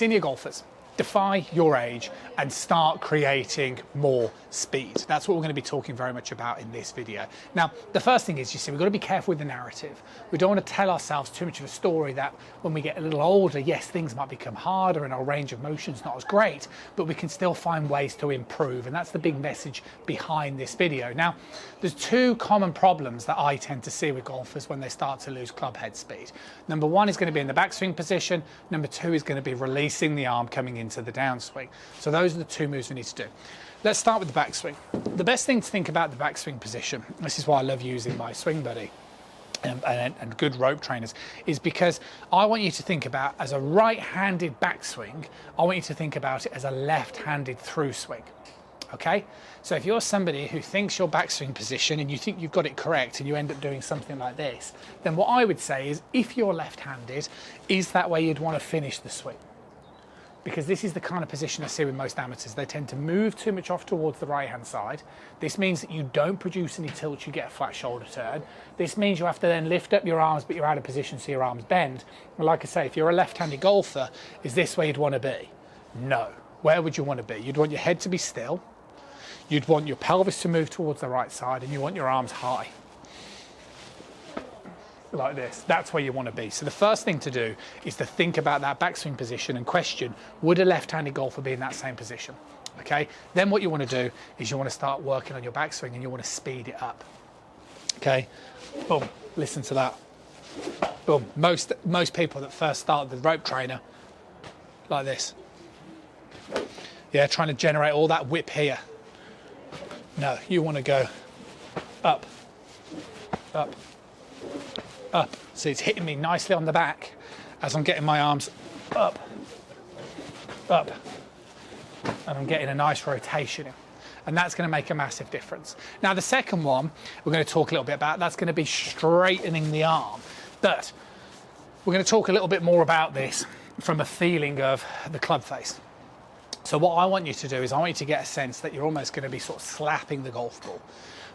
Senior golfers, defy your age and start creating more speed. That's what we're going to be talking very much about in this video. Now, the first thing is, you see, we've got to be careful with the narrative. We don't want to tell ourselves too much of a story that when we get a little older, yes, things might become harder and our range of motion's not as great, but we can still find ways to improve. And that's the big message behind this video. Now, there's two common problems that I tend to see with golfers when they start to lose club head speed. Number one is going to be in the backswing position. Number two is going to be releasing the arm coming into the downswing. So those are the two moves we need to do. Let's start with the backswing. The best thing to think about the backswing position, this is why I love using my swing buddy and good rope trainers, is because I want you to think about, as a right-handed backswing, I want you to think about it as a left-handed through swing. Okay, so if you're somebody who thinks your backswing position and you think you've got it correct and you end up doing something like this, then what I would say is, if you're left-handed, is that way you'd want to finish the swing? Because this is the kind of position I see with most amateurs. They tend to move too much off towards the right-hand side. This means that you don't produce any tilt, you get a flat shoulder turn. This means you have to then lift up your arms, but you're out of position so your arms bend. Well, like I say, if you're a left-handed golfer, is this where you'd want to be? No. Where would you want to be? You'd want your head to be still. You'd want your pelvis to move towards the right side, and you want your arms high. Like this. That's where you want to be. So the first thing to do is to think about that backswing position and question, would a left-handed golfer be in that same position? Okay. Then what you want to do is you want to start working on your backswing and you want to speed it up. Okay. Boom. Listen to that. Boom. Most people that first start the rope trainer, like this. Yeah, trying to generate all that whip here. No, you want to go up, up, up. So it's hitting me nicely on the back as I'm getting my arms up, up, and I'm getting a nice rotation in. And that's going to make a massive difference. Now, the second one we're going to talk a little bit about, that's going to be straightening the arm. But we're going to talk a little bit more about this from a feeling of the club face. So what I want you to do is I want you to get a sense that you're almost going to be sort of slapping the golf ball,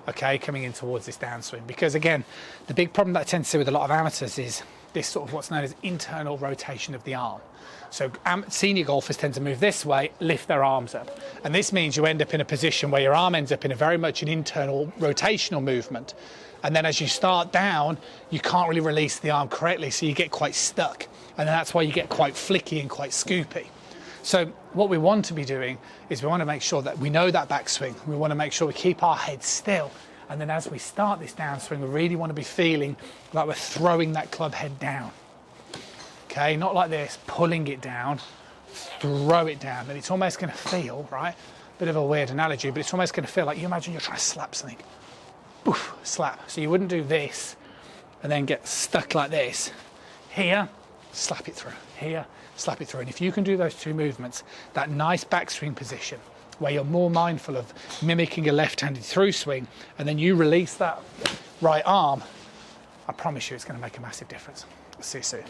okay, coming in towards this downswing. Because again, the big problem that I tend to see with a lot of amateurs is this sort of what's known as internal rotation of the arm. So senior golfers tend to move this way, lift their arms up. And this means you end up in a position where your arm ends up in a very much an internal rotational movement. And then as you start down, you can't really release the arm correctly, so you get quite stuck. And that's why you get quite flicky and quite scoopy. So what we want to be doing is we want to make sure that we know that backswing. We want to make sure we keep our head still. And then as we start this downswing, we really want to be feeling like we're throwing that club head down. Okay, not like this, pulling it down, throw it down. And it's almost going to feel, right? Bit of a weird analogy, but it's almost going to feel like you imagine you're trying to slap something. Oof, slap. So you wouldn't do this and then get stuck like this. Here, slap it through. Here, slap it through. And if you can do those two movements, that nice backswing position where you're more mindful of mimicking a left-handed through swing, and then you release that right arm, I promise you it's going to make a massive difference. I'll see you soon.